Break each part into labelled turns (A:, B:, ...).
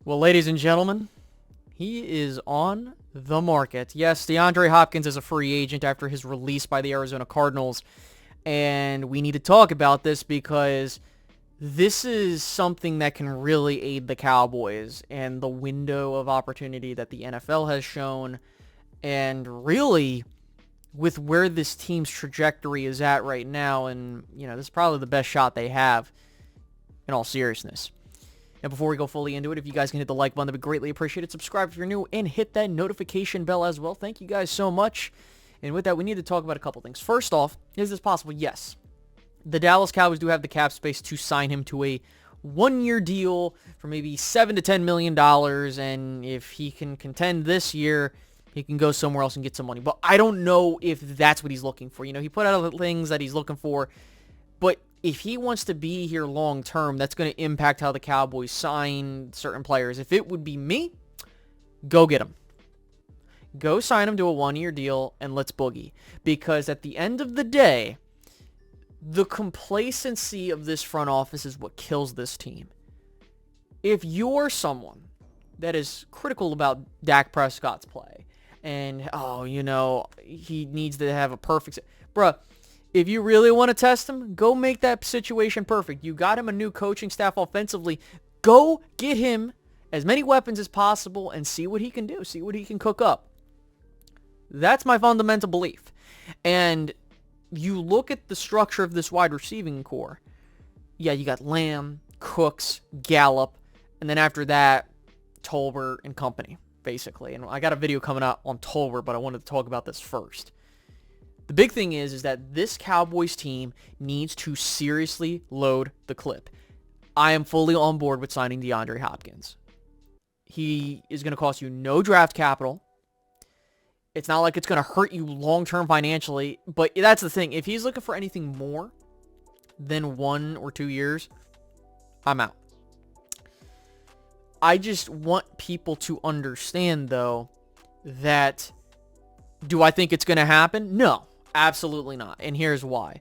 A: Well, ladies and gentlemen, he is on the market. Yes, DeAndre Hopkins is a free agent after his release by the Arizona Cardinals. And we need to talk about this because this is something that can really aid the Cowboys and the window of opportunity that the NFL has shown. And really, with where this team's trajectory is at right now, and, this is probably the best shot they have in all seriousness. Now, before we go fully into it, if you guys can hit the like button, that'd be greatly appreciated. Subscribe if you're new, and hit that notification bell as well. Thank you guys so much. And with that, we need to talk about a couple things. First off, is this possible? Yes. The Dallas Cowboys do have the cap space to sign him to a one-year deal for maybe $7 to $10 million, and if he can contend this year, he can go somewhere else and get some money. But I don't know if that's what he's looking for. He put out the things that he's looking for, but if he wants to be here long-term, that's going to impact how the Cowboys sign certain players. If it would be me, go get him. Go sign him to a one-year deal, and let's boogie. Because at the end of the day, the complacency of this front office is what kills this team. If you're someone that is critical about Dak Prescott's play, and, he needs to have a perfect... Bruh, if you really want to test him, go make that situation perfect. You got him a new coaching staff offensively. Go get him as many weapons as possible and see what he can do. See what he can cook up. That's my fundamental belief. And you look at the structure of this wide receiving core. Yeah, you got Lamb, Cooks, Gallup, and then after that, Tolbert and company, basically. And I got a video coming out on Tolbert, but I wanted to talk about this first. The big thing is that this Cowboys team needs to seriously load the clip. I am fully on board with signing DeAndre Hopkins. He is going to cost you no draft capital. It's not like it's going to hurt you long-term financially, but that's the thing. If he's looking for anything more than 1 or 2 years, I'm out. I just want people to understand, though, that do I think it's going to happen? No. Absolutely not. And here's why.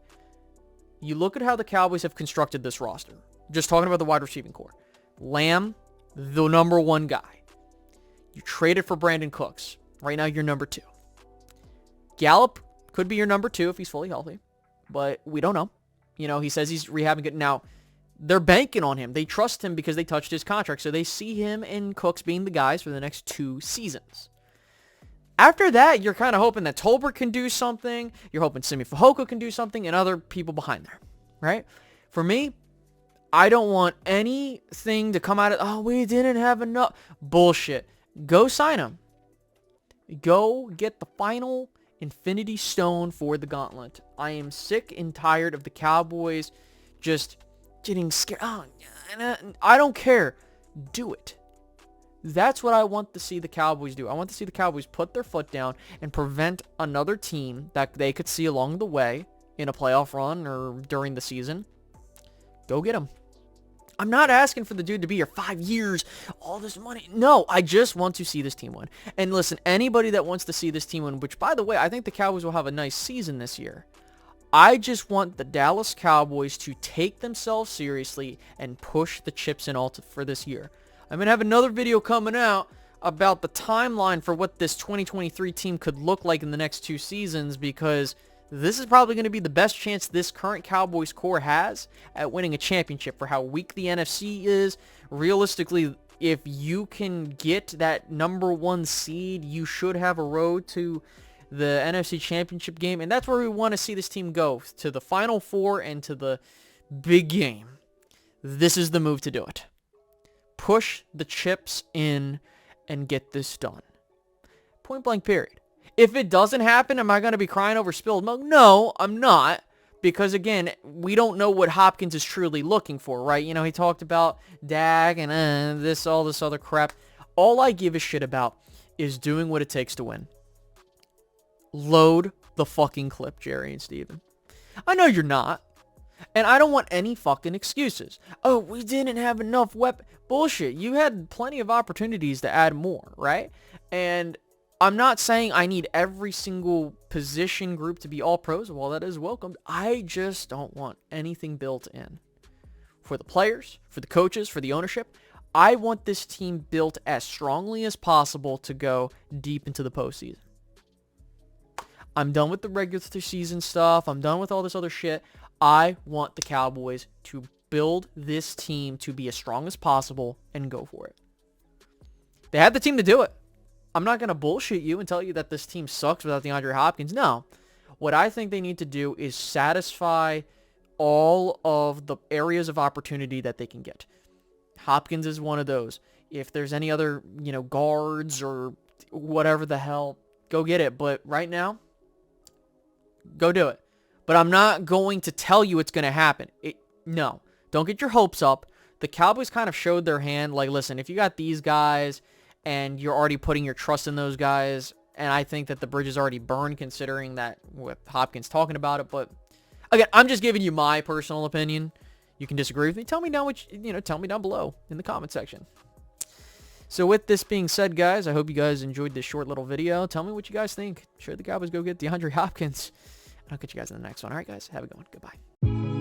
A: You look at how the Cowboys have constructed this roster. Just talking about the wide receiving core. Lamb, the number one guy. You traded for Brandon Cooks. Right now, you're number 2. Gallup could be your number 2 if he's fully healthy. But we don't know. He says he's rehabbing it. Now, they're banking on him. They trust him because they touched his contract. So they see him and Cooks being the guys for the next 2 seasons. After that, you're kind of hoping that Tolbert can do something. You're hoping Simi Fehoko can do something and other people behind there, right? For me, I don't want anything to come out of, we didn't have enough. Bullshit. Go sign him. Go get the final Infinity Stone for the gauntlet. I am sick and tired of the Cowboys just getting scared. I don't care. Do it. That's what I want to see the Cowboys do. I want to see the Cowboys put their foot down and prevent another team that they could see along the way in a playoff run or during the season. Go get them. I'm not asking for the dude to be here 5 years, all this money. No, I just want to see this team win. And listen, anybody that wants to see this team win, which, by the way, I think the Cowboys will have a nice season this year. I just want the Dallas Cowboys to take themselves seriously and push the chips in all for this year. I'm going to have another video coming out about the timeline for what this 2023 team could look like in the next 2 seasons, because this is probably going to be the best chance this current Cowboys core has at winning a championship for how weak the NFC is. Realistically, if you can get that number 1 seed, you should have a road to the NFC championship game, and that's where we want to see this team go, to the Final Four and to the big game. This is the move to do it. Push the chips in and get this done. Point blank period. If it doesn't happen, am I going to be crying over spilled milk? No, I'm not. Because, again, we don't know what Hopkins is truly looking for, right? He talked about Dak and all this other crap. All I give a shit about is doing what it takes to win. Load the fucking clip, Jerry and Steven. I know you're not. And I don't want any fucking excuses. Oh, we didn't have enough weapons. Bullshit. You had plenty of opportunities to add more, right? And I'm not saying I need every single position group to be all pros. Well, that is welcomed. I just don't want anything built in. For the players, for the coaches, for the ownership, I want this team built as strongly as possible to go deep into the postseason. I'm done with the regular season stuff. I'm done with all this other shit. I want the Cowboys to build this team to be as strong as possible and go for it. They have the team to do it. I'm not going to bullshit you and tell you that this team sucks without DeAndre Hopkins. No. What I think they need to do is satisfy all of the areas of opportunity that they can get. Hopkins is one of those. If there's any other, guards or whatever the hell, go get it. But right now, go do it. But I'm not going to tell you it's going to happen. No. Don't get your hopes up. The Cowboys kind of showed their hand. Like, listen, if you got these guys and you're already putting your trust in those guys, and I think that the bridge is already burned considering that with Hopkins talking about it. But again, I'm just giving you my personal opinion. You can disagree with me. Tell me down tell me down below in the comment section. So with this being said, guys, I hope you guys enjoyed this short little video. Tell me what you guys think. Should the Cowboys go get DeAndre Hopkins? I'll catch you guys in the next one. All right, guys, have a good one. Goodbye.